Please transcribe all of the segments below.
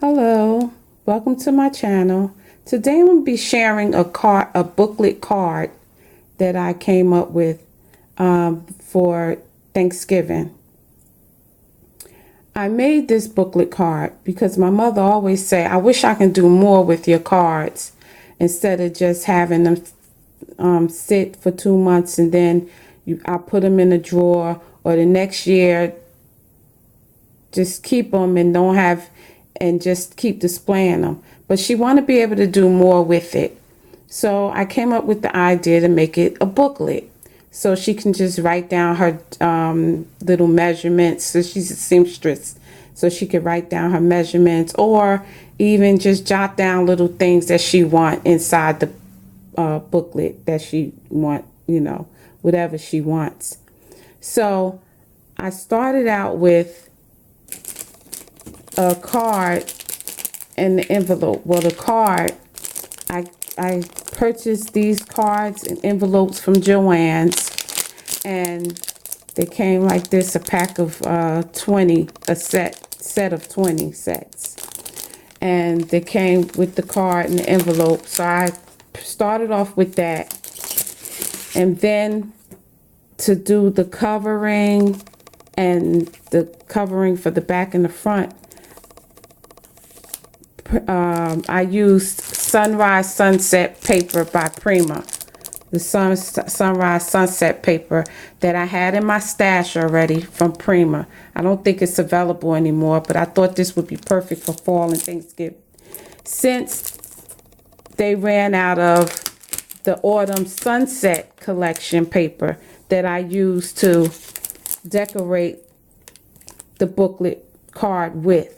Hello, welcome to my channel. Today I'm going to be sharing a booklet card that I came up with for Thanksgiving. I made this booklet card because my mother always say, I wish I can do more with your cards instead of just having them sit for 2 months and then I put them in a drawer, or the next year just keep them and don't have and just keep displaying them. But she want to be able to do more with it. So I came up with the idea to make it a booklet. So she can just write down her little measurements. So she's a seamstress. So she could write down her measurements, or even just jot down little things that she want inside the booklet that she want, whatever she wants. So I started out with a card and the envelope. Well, the card, I purchased these cards and envelopes from Joann's, and they came like this, a pack of 20, a set of 20 sets, and they came with the card and the envelope. So I started off with that, and then to do the covering and the covering for the back and the front, I used Sunrise Sunset paper by Prima. The Sunrise Sunset paper that I had in my stash already from Prima. I don't think it's available anymore, but I thought this would be perfect for fall and Thanksgiving, since they ran out of the Autumn Sunset collection paper that I used to decorate the booklet card with.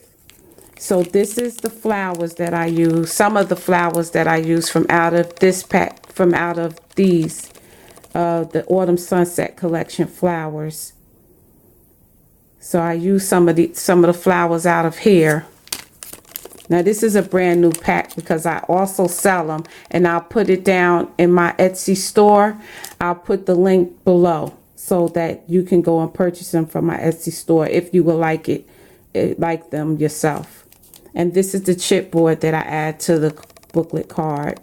So this is the flowers that I use, some of the flowers that I use from out of this pack, from out of these, the Autumn Sunset collection flowers. So I use some of the flowers out of here. Now this is a brand new pack because I also sell them, and I'll put it down in my Etsy store. I'll put the link below so that you can go and purchase them from my Etsy store if you would like like them yourself. And this is the chipboard that I add to the booklet card.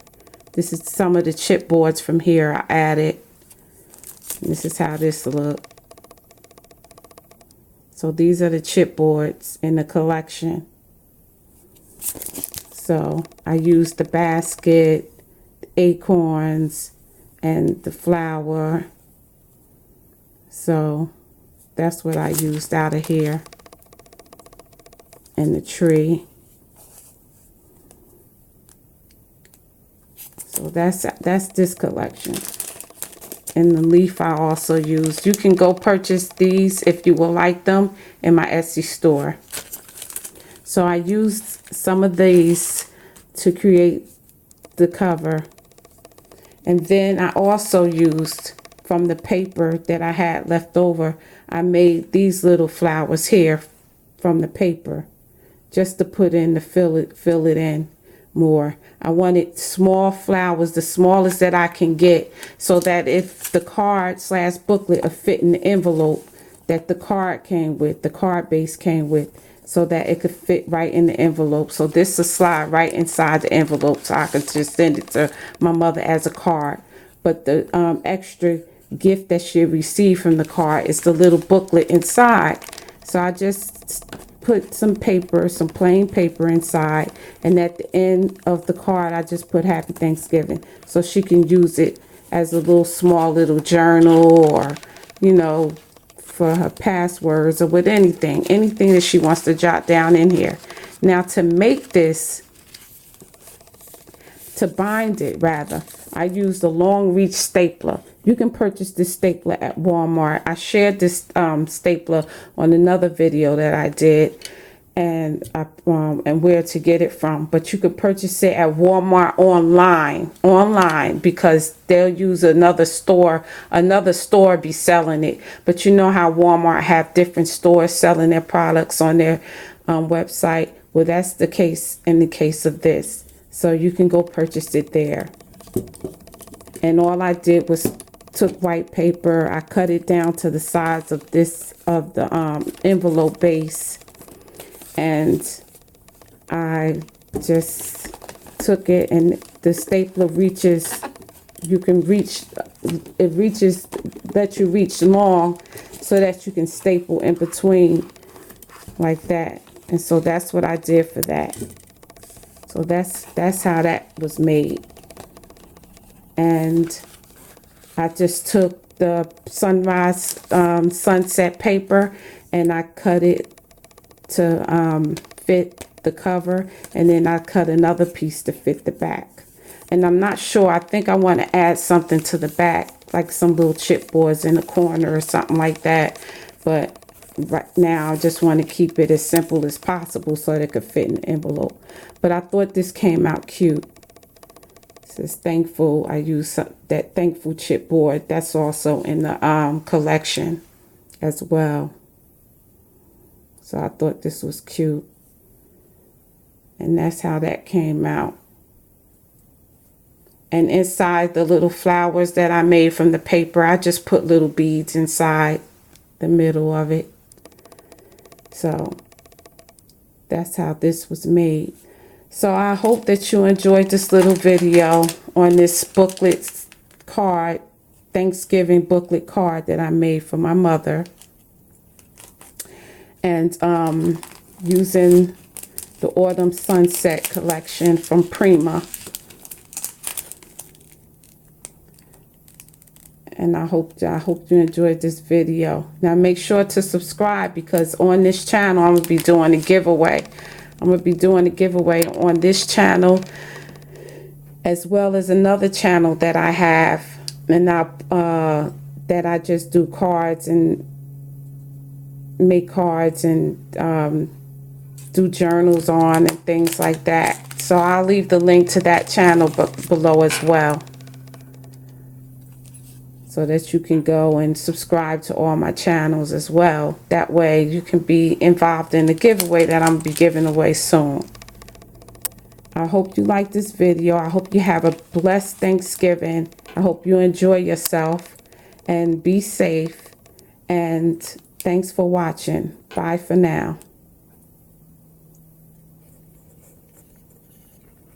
This is some of the chipboards from here I added. This is how this look. So these are the chipboards in the collection. So I used the basket, the acorns, and the flower. So that's what I used out of here. And the tree. So that's this collection. And the leaf I also used. You can go purchase these if you will like them in my Etsy store. So I used some of these to create the cover. And then I also used, from the paper that I had left over, I made these little flowers here from the paper, just to put in, to fill it in more. I wanted small flowers, the smallest that I can get, so that if the card / booklet will fit in the envelope that the card came with, the card base came with, so that it could fit right in the envelope. So this will slide right inside the envelope, so I could just send it to my mother as a card. But the extra gift that she received from the card is the little booklet inside. So I just put some paper, some plain paper inside, and at the end of the card I just put Happy Thanksgiving, so she can use it as a little small little journal, or for her passwords, or with anything that she wants to jot down in here. Now to make this, to bind it rather, I used a long reach stapler. You can purchase this stapler at Walmart. I shared this stapler on another video that I did, and where to get it from. But you could purchase it at Walmart online, because they'll use another store be selling it. But you know how Walmart have different stores selling their products on their website. Well, that's the case in the case of this. So you can go purchase it there. And all I did was took white paper, I cut it down to the size of the envelope base, and I just took it, and the stapler reaches, you can reach, it reaches, let you reach long so that you can staple in between like that. And so that's what I did for that. So that's how that was made. And I just took the sunrise sunset paper and I cut it to fit the cover, and then I cut another piece to fit the back. And I'm not sure, I think I want to add something to the back, like some little chipboards in the corner or something like that. But right now I just want to keep it as simple as possible so that it could fit in the envelope. But I thought this came out cute. It says thankful. I use that thankful chipboard. That's also in the collection as well. So I thought this was cute. And that's how that came out. And inside the little flowers that I made from the paper, I just put little beads inside the middle of it. So that's how this was made. So I hope that you enjoyed this little video on this booklet card, Thanksgiving booklet card that I made for my mother. And using the Autumn Sunset collection from Prima. And I hope you enjoyed this video. Now make sure to subscribe, because on this channel I'm going to be doing a giveaway. I'm going to be doing a giveaway on this channel, as well as another channel that I have, and that I just do cards and make cards and do journals on and things like that. So I'll leave the link to that channel below as well, so that you can go and subscribe to all my channels as well. That way you can be involved in the giveaway that I'm going to be giving away soon. I hope you like this video. I hope you have a blessed Thanksgiving. I hope you enjoy yourself and be safe. And thanks for watching. Bye for now.